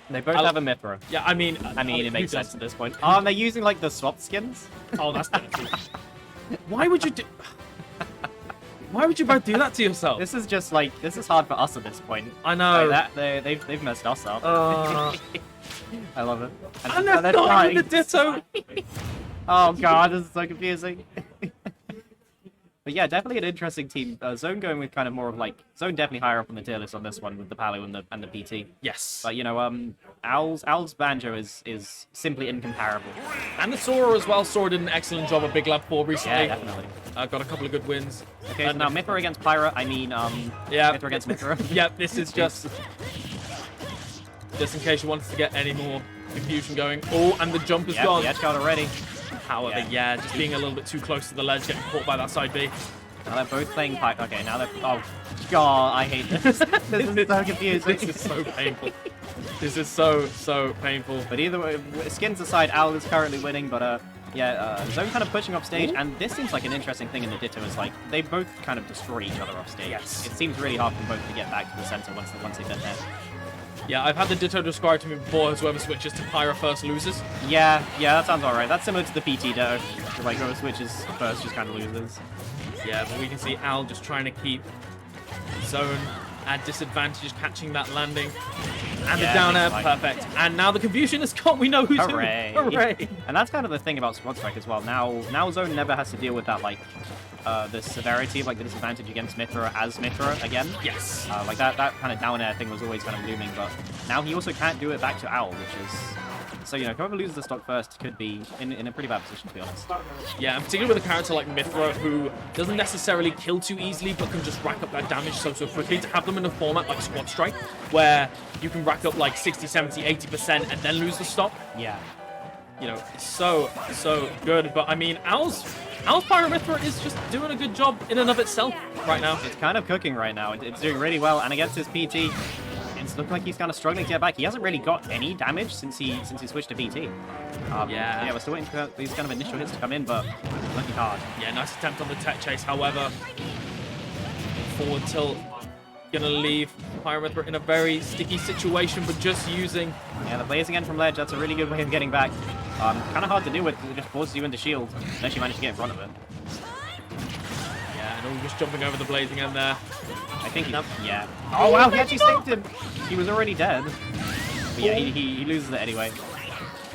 They both have a Mithra. Yeah, I mean, it makes sense at this point. They're using like the swapped skins. Oh, that's dirty. Why would you do? Why would you both do that to yourself? This is just like this is hard for us at this point. I know. Like they've messed us up. I love it. And they're not in the ditto. Oh god, this is so confusing. But yeah, definitely an interesting team. Zone going with kind of more of like Zone definitely higher up on the tier list on this one with the Palo and the PT. Yes. But you know, Owl's Banjo is simply incomparable. And the Sora as well. Sora did an excellent job at Big Lab 4 recently. Yeah, definitely. Got a couple of good wins. Okay, so now Mithra against Pyra. I mean, yeah, Mithra against Mithra. Yep, this is just in case you wanted to get any more confusion going. Oh, and the jump is gone. The edge guard already. However, yeah, just being a little bit too close to the ledge, getting caught by that side B. Now they're both playing pipe. Okay, now they're... Oh, God, I hate this. This is so confusing. This is so painful. This is so painful. But either way, skins aside, Owl is currently winning, but Zone kind of pushing off stage, and this seems like an interesting thing in the Ditto is like, they both kind of destroy each other off stage. Yes. It seems really hard for them both to get back to the center once they've been there. Yeah, I've had the Ditto described to me before as whoever switches to Pyra first loses. Yeah, that sounds alright. That's similar to the PT Ditto. Like, whoever switches first just kind of loses. Yeah, but we can see Owl just trying to keep Zone at disadvantage, catching that landing. And the down air, perfect. And now the confusion is gone. We know who's Hooray. who. Hooray! And that's kind of the thing about SquadStrike as well. Now Zone never has to deal with that, like, the severity of like the disadvantage against Mithra as Mithra again. Yes. Like that kind of down air thing was always kind of looming, but now he also can't do it back to Owl, which is... So, you know, whoever loses the stock first could be in a pretty bad position, to be honest. Yeah, and particularly with a character like Mithra, who doesn't necessarily kill too easily, but can just rack up that damage so quickly. To have them in a format like SquadStrike, where you can rack up like 60, 70, 80% and then lose the stock. Yeah. You know, it's so good. But, I mean, Owl's Pyra Mithra is just doing a good job in and of itself right now. It's kind of cooking right now. It's doing really well, and against his PT, it's looking like he's kind of struggling to get back. He hasn't really got any damage since he switched to PT. Yeah, we're still waiting for these kind of initial hits to come in, but it's looking hard. Yeah, nice attempt on the tech chase. However, forward tilt gonna leave Pyra Mithra in a very sticky situation, but just using... Yeah, the blaze again from ledge. That's a really good way of getting back. Kind of hard to do with. It just forces you into shield unless you manage to get in front of it. Yeah, and all just jumping over the blazing end there. I think yeah. Oh wow, he actually saved him. He was already dead. But yeah, he loses it anyway.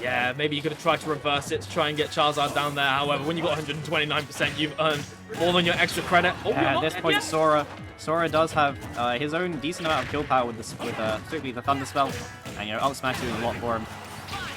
Yeah, maybe you could have tried to reverse it to try and get Charizard down there. However, when you got 129%, you've earned more than your extra credit. Oh, at this point, Sora does have his own decent amount of kill power with particularly the Thunder Spell, and you know, OwlSmash doing a lot for him.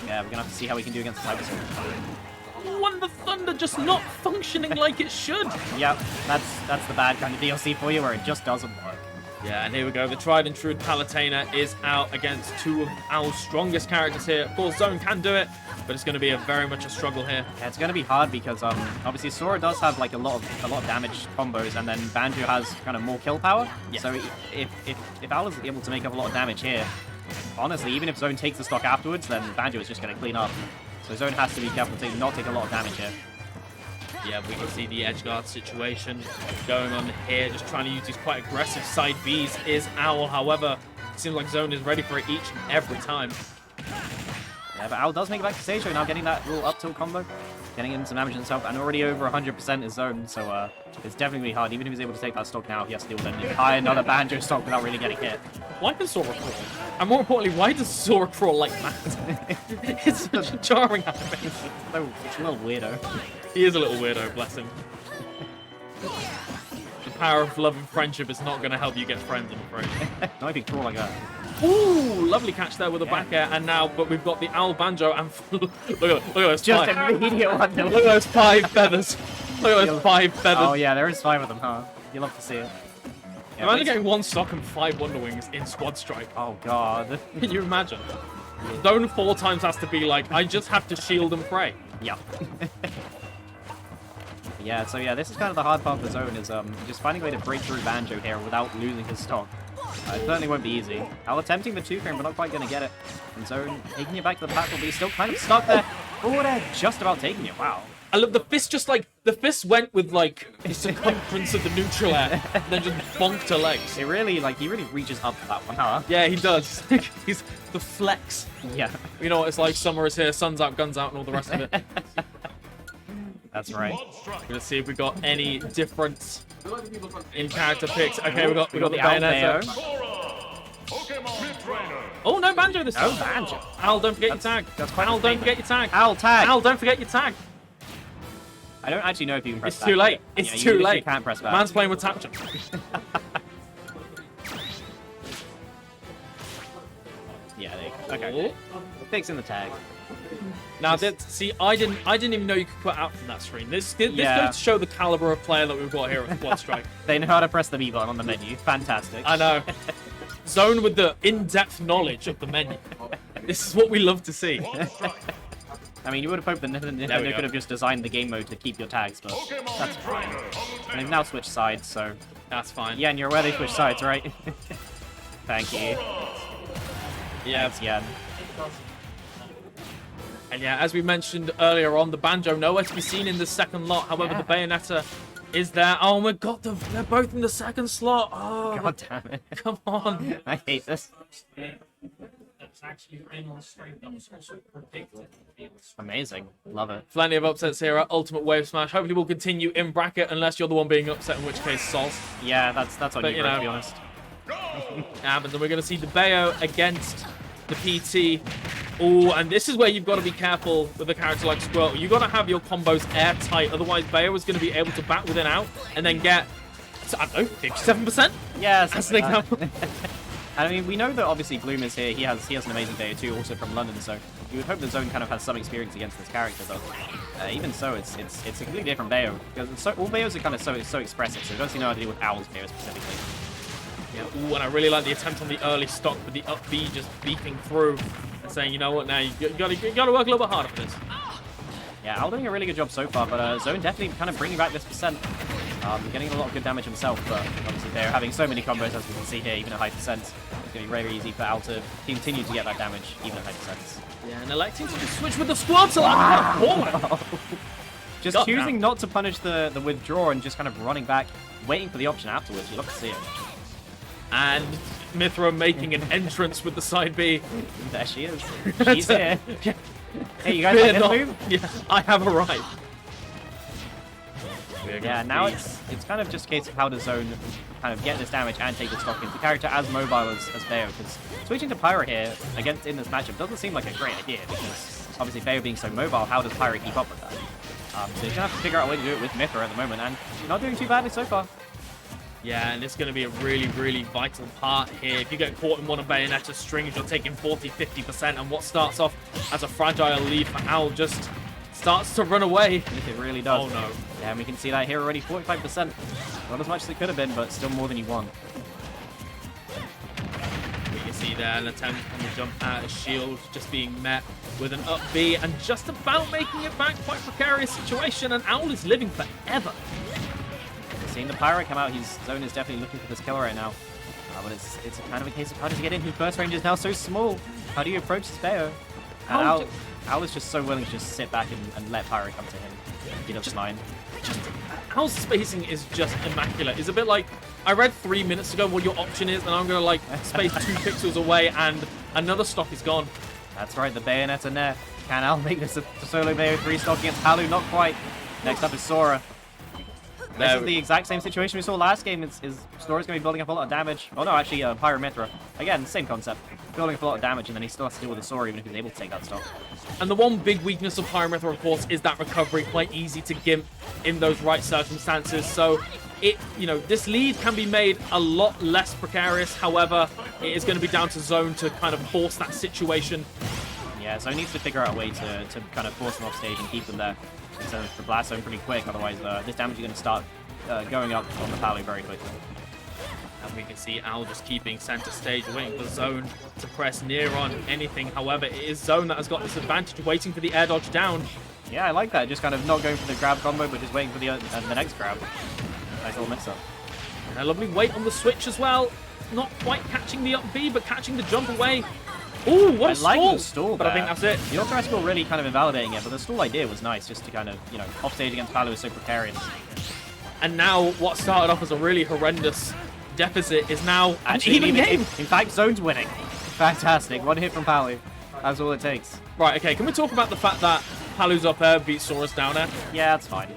Yeah, we're gonna have to see how we can do against the Cyber Sword. When the Thunder just not functioning like it should. Yep, that's the bad kind of DLC for you, where it just doesn't work. Yeah, and here we go. The tried and true Palutena is out against two of Owl's strongest characters here. Of course, Zone can do it, but it's going to be very much a struggle here. Yeah, it's going to be hard because obviously Sora does have like a lot of damage combos, and then Banjo has kind of more kill power. Yeah. So if Owl is able to make up a lot of damage here, honestly, even if Zone takes the stock afterwards, then Banjo is just going to clean up. So Zone has to be careful to not take a lot of damage here. Yeah, we can see the edge guard situation going on here, just trying to use these quite aggressive side Bs is Owl. However, it seems like Zone is ready for it each and every time. Yeah, but Owl does make it back to stage, now getting that little up tilt combo, getting in some damage himself, and already over 100% is Zone, so it's definitely hard. Even if he's able to take that stock now, he has to deal with an entire another Banjo stock without really getting hit. Why does Sora crawl? And more importantly, why does Sora crawl like that? It's such a charming animation. It's a little weirdo. He is a little weirdo, bless him. The power of love and friendship is not going to help you get friends, I'm afraid. Not if you crawl like that. Ooh, lovely catch there with a back air, and now, but we've got the Owl Banjo, and look at those just five. immediate one. Look at those 5 feathers. Look at those 5 feathers. Oh yeah, there is 5 of them, huh? You love to see it. Yeah, imagine getting 1 stock and 5 Wonder Wings in SquadStrike. Oh god. Can you imagine? Zone 4 times has to be like, I just have to shield and pray. Yep. Yeah, so yeah, this is kind of the hard part of the Zone, is just finding a way to break through Banjo here without losing his stock. It certainly won't be easy. Owl attempting the 2-frame, but not quite going to get it. And Zone taking you back to the platform, but he's still kind of stuck there. Oh, they're just about taking it. Wow. I love the fist. Just like the fist went with like the circumference of the neutral air, and then just bonked her legs. It really, like, he really reaches up for that one, huh? Yeah, he does. He's the flex. Yeah. You know what it's like. Summer is here, sun's out, guns out, and all the rest of it. That's right. We're gonna see if we got any difference in character picks. Okay, we got the Owl Bayonetta. Oh no, Banjo this time. Oh, Banjo. Al, don't forget your tag. That's quite Al, a don't statement. forget your tag. Owl tag. Al, don't forget your tag. I don't actually know if you can press It's back. too late. It's Yeah, you too literally late. can't press back. Man's playing with tap jump. Yeah, there you go. Okay. Fixing the tag. Now, I didn't even know you could put out from that screen. This Yeah. goes to show the caliber of player that we've got here at SquadStrike. They know how to press the B button on the menu. Fantastic. I know. Zone with the in-depth knowledge of the menu. This is what we love to see. I mean, you would have hoped that There we Nintendo go. could have just designed the game mode to keep your tags, but that's fine. And they've now switched sides, so... That's fine. Yeah, and you're aware they switched sides, right? Thank you. Yeah. Thanks, Yen. And yeah, as we mentioned earlier on, the Banjo nowhere to be seen in the second lot. However, the Bayonetta is there. Oh my god, they're both in the second slot. Oh, God damn it. come on. I hate this. Amazing. Love it. Plenty of upsets here at Ultimate Wavesmash. Hopefully we'll continue in bracket unless you're the one being upset, in which case Sol. Yeah, that's on But, you, you bro, know. to be honest. And then we're going to see the Bayo against the PT. Oh, and this is where you've got to be careful with a character like Squirtle. You've got to have your combos airtight, otherwise Bayo is going to be able to bat within out and then get, I don't know, 57%? Yes. That's an example. I mean, we know that obviously Gloom is here. He has an amazing day too, also from London. So you would hope the zone kind of has some experience against this character, but even so, it's a completely different Bayo because all Bayos are kind of so expressive. So you don't see no how to deal with Owl's Bayo specifically. Yeah, ooh, and I really like the attempt on the early stock with the up B just beeping through and saying, you know what, now you got to work a little bit harder for this. Yeah, Owl doing a really good job so far, but Zone definitely kind of bringing back this percent. Getting a lot of good damage himself, but obviously they're having so many combos, as we can see here, even at high percent. It's going to be very easy for Owl to continue to get that damage, even at high percents. Yeah, and electing to just switch with the Squirtle. Wow. Just God, choosing not to punish the withdraw and just kind of running back, waiting for the option afterwards. You love to see it. And Mithra making an entrance with the side B. There she is. She's here. Hey, you guys like this move? Yeah, I have arrived. Yeah, now it's kind of just a case of how does Zone kind of get this damage and take the stock into the character as mobile as Bayo, because switching to Pyra here in this matchup doesn't seem like a great idea, because obviously Bayo being so mobile, how does Pyra keep up with that? So you're going to have to figure out a way to do it with Mithra at the moment, and not doing too badly so far. Yeah, and it's going to be a really, really vital part here. If you get caught in one of Bayonetta's strings, you're taking 40-50%, and what starts off as a fragile lead for Owl just starts to run away. It really does. Oh, no. Yeah, and we can see that here already, 45%. Not as much as it could have been, but still more than you want. We can see there an attempt on the jump out of shield just being met with an up B and just about making it back. Quite precarious situation, and Owl is living forever. Seeing the Pyra come out, his Zone is definitely looking for this kill right now. But it's kind of a case of how does he get in? His burst range is now so small. How do you approach this Bayo? And Owl is just so willing to just sit back and let Pyra come to him. He doesn't mind. Owl's spacing is just immaculate. It's a bit like, I read 3 minutes ago what your option is, and I'm going to like space 2 pixels away and another stock is gone. That's right, the Bayonetta Nair. Can Owl make this a solo Bayo 3 stock against Halu? Not quite. Next up is Sora. This is the exact same situation we saw last game. Sora's going to be building up a lot of damage. Oh no, actually, Pyra Mithra. Again, same concept. Building up a lot of damage, and then he still has to deal with the Sora even if he's able to take that stock. And the one big weakness of Pyrometer, of course, is that recovery. Quite easy to gimp in those right circumstances. So, this lead can be made a lot less precarious. However, it is going to be down to Zone to kind of force that situation. Yeah, Zone needs to figure out a way to kind of force them off stage and keep them there. So the blast zone pretty quick, otherwise this damage is going to start going up on the Palu very quickly. And we can see Owl just keeping center stage, waiting for Zone to press near on anything. However, it is Zone that has got this advantage, waiting for the air dodge down. Yeah, I like that. Just kind of not going for the grab combo, but just waiting for the next grab. Nice little mix-up. And a lovely wait on the switch as well. Not quite catching the up B, but catching the jump away. Ooh, what a I like stall! the stall But I there. think that's it. The ultra skill really kind of invalidating it, but the stall idea was nice, just to kind of, you know, offstage against Palu is so precarious. And now what started off as a really horrendous deficit is now Actually, an even game. in fact, Zone's winning. Fantastic. One hit from Palu. That's all it takes. Right, okay, can we talk about the fact that Palu's up air beats Saurus down air? Yeah, that's fine.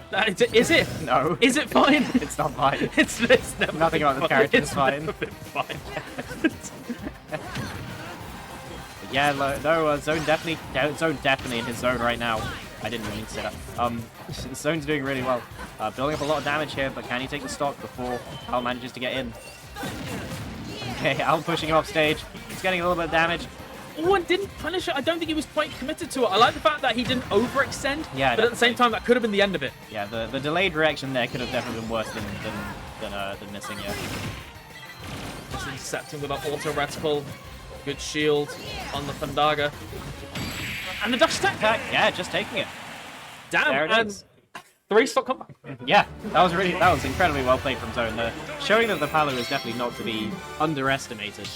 Is it? No. Is it fine? It's not fine. It's never Nothing about this character is fine. Never been fine. Yeah, no, Zone definitely in his zone right now. I didn't even mean to say that. Zone's doing really well. Building up a lot of damage here, but can he take the stock before Al manages to get in? Okay, Al pushing him off stage. He's getting a little bit of damage. Oh, and didn't punish it. I don't think he was quite committed to it. I like the fact that he didn't overextend, Yeah, but at the same time, that could have been the end of it. Yeah, the delayed reaction there could have definitely been worse than missing, yeah. Just intercepting with that auto reticle. Good shield on the Thundaga. And the dash attack. Yeah, just taking it. Damn, There it and is. 3-stock comeback. Yeah, that was incredibly well played from Zone. Showing that the Palu is definitely not to be underestimated.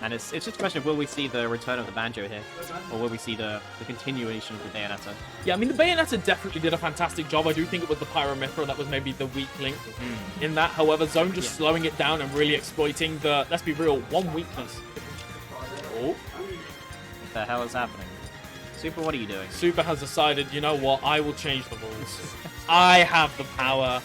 And it's just a question of will we see the return of the Banjo here? Or will we see the continuation of the Bayonetta? Yeah, I mean, the Bayonetta definitely did a fantastic job. I do think it was the Pyro Mithra that was maybe the weak link in that. However, Zone just slowing it down and really exploiting the, let's be real, one weakness. Oh. What the hell is happening? Super, what are you doing? Super has decided, you know what, I will change the rules. I have the power.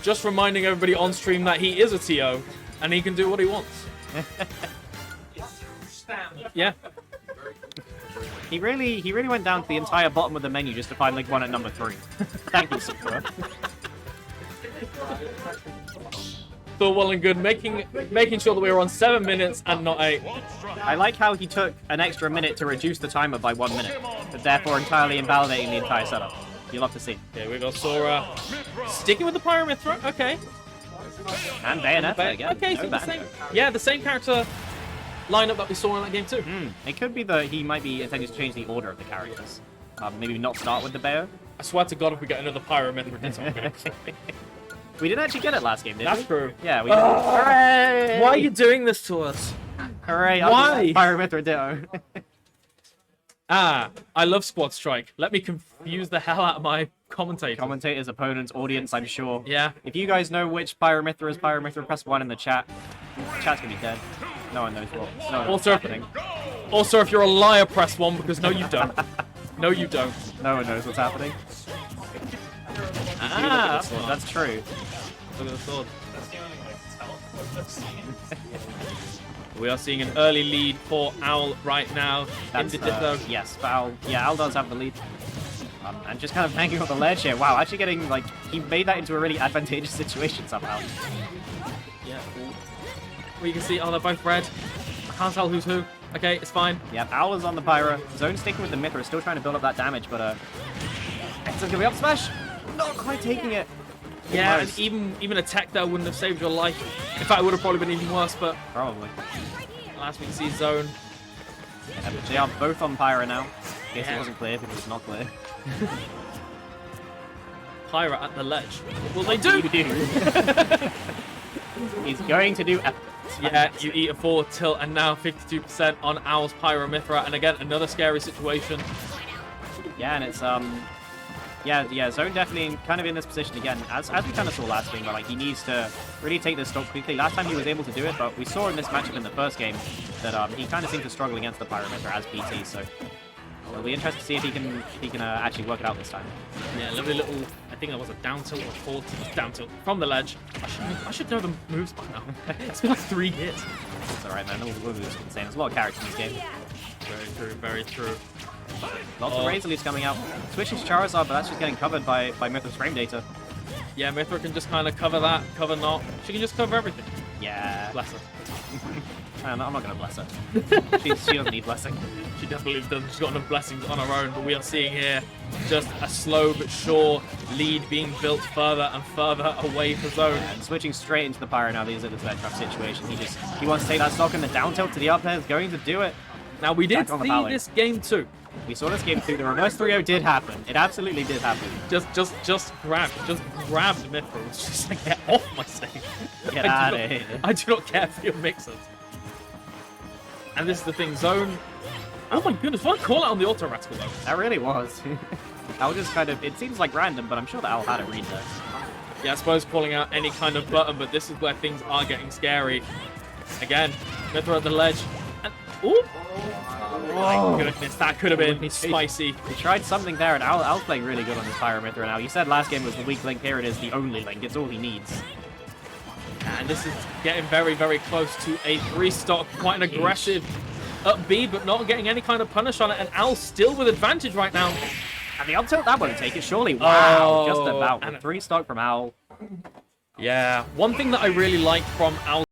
Just reminding everybody on stream that he is a TO and he can do what he wants. Yeah. He really went down to the entire bottom of the menu just to find like one at number 3. Thank you, Super. So well and good, making sure that we were on 7 minutes and not 8. I like how he took an extra minute to reduce the timer by 1 minute, but therefore entirely invalidating the entire setup. You'll love to see. Okay, we got Sora sticking with the Pyro Mithra. Okay. And Bayonetta again. Okay, no so the same. Banjo. Yeah, the same character lineup that we saw in that game too. It could be that he might be intending to change the order of the characters. Maybe not start with the Bayo. I swear to God, if we get another Pyro Mithra, it's okay. We didn't actually get it last game, did we? That's true. Yeah, we did. Hooray! Why are you doing this to us? Hooray! Why? Pyromithra Ditto. I love SquadStrike. Let me confuse the hell out of my commentators. Commentators, opponents, audience, I'm sure. Yeah. If you guys know which Pyromithra is Pyromithra, press 1 in the chat. The chat's gonna be dead. No one knows what. No one knows what's happening. Also, if you're a liar, press 1 because no, you don't. No, you don't. No one knows what's happening. That's true. Look at the sword. We are seeing an early lead for Owl right now. That's, in the Ditto. yes, but Al does have the lead. And just kind of hanging on the ledge here. Wow, actually getting, like, he made that into a really advantageous situation somehow. Yeah. Well, you can see, oh, they're both red. I can't tell who's who. Okay, it's fine. Yeah, Al is on the Pyro. Zone sticking with the Mithra, still trying to build up that damage, but, it's gonna be up smash. Not quite taking it. Yeah, Almost. and even a tech there wouldn't have saved your life. In fact, it would have probably been even worse, but Probably. last we can see Zone. Yeah, but they are both on Pyro now. In case Yeah. it wasn't clear, if it was not clear. Pyra at the ledge. What will they do? He's going to do... Yeah, you eat a forward tilt, and now 52% on Owl's Pyro Mithra, and again, another scary situation. Yeah, and it's, yeah, Zone definitely kind of in this position again, as we kind of saw last game, but like he needs to really take this stock quickly. Last time he was able to do it, but we saw in this matchup in the first game that he kind of seemed to struggle against the Pyrometer as PT, so it'll be interesting to see if he can actually work it out this time. Yeah, lovely little, I think that was a down tilt or a forward down tilt from the ledge. I should know the moves by now. It's been like 3 hits. It's alright, man. We'll be insane. There's a lot of characters in this game. Very true, very true. Lots of Razor Leafs coming out. Switching to Charizard, but that's just getting covered by Mithra's frame data. Yeah, Mithra can just kind of cover that, cover not. She can just cover everything. Yeah. Bless her. I'm not going to bless her. She doesn't need blessing. She definitely doesn't. She's got enough blessings on her own, but we are seeing here just a slow but sure lead being built further and further away from Zone. And switching straight into the Pyro now that he's in this trap situation. He wants to take that stock, and the down tilt to the up there is going to do it. Now, we did Back on the see pallet. this game too. We saw this game through. The reverse 3-0 did happen. It absolutely did happen. Just grab the Mithril. It's just like, get off my stage. Get out of here. I do not care for your mixers. And this is the thing, zone. Oh my goodness, what a call out on the auto reticle though. That really was. Owl just kind of, it seems like random, but I'm sure that Owl had it read there. Yeah, I suppose calling out any kind of button, but this is where things are getting scary. Again, Mithril at the ledge. And, ooh! Oh my goodness, that could have been spicy. He tried something there, and Owl's playing really good on this Pyro Mithril now. You said last game was the weak link. Here it is, the only link. It's all he needs. And this is getting very, very close to a 3-stock. Quite an aggressive up B, but not getting any kind of punish on it. And Owl still with advantage right now. And the up tilt, that won't take it, surely. Wow, just Oh, about. and 3-stock from Owl. Yeah, one thing that I really like from Owl